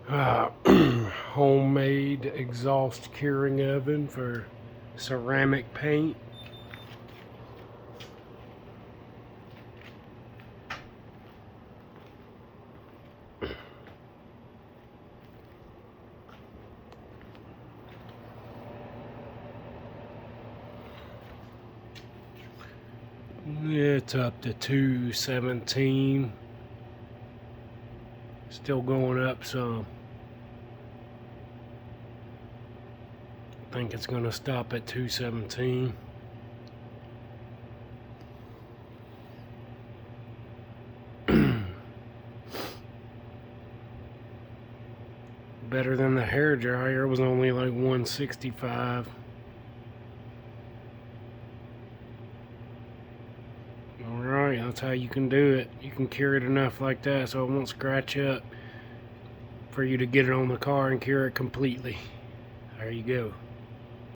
uh, homemade exhaust curing oven for ceramic paint. It's up to 217. Still going up some. I think it's going to stop at 217. Better than the hair dryer. It was only like 165. Alright, that's how you can do it. You can cure it enough like that so it won't scratch up for you to get it on the car and cure it completely. There you go.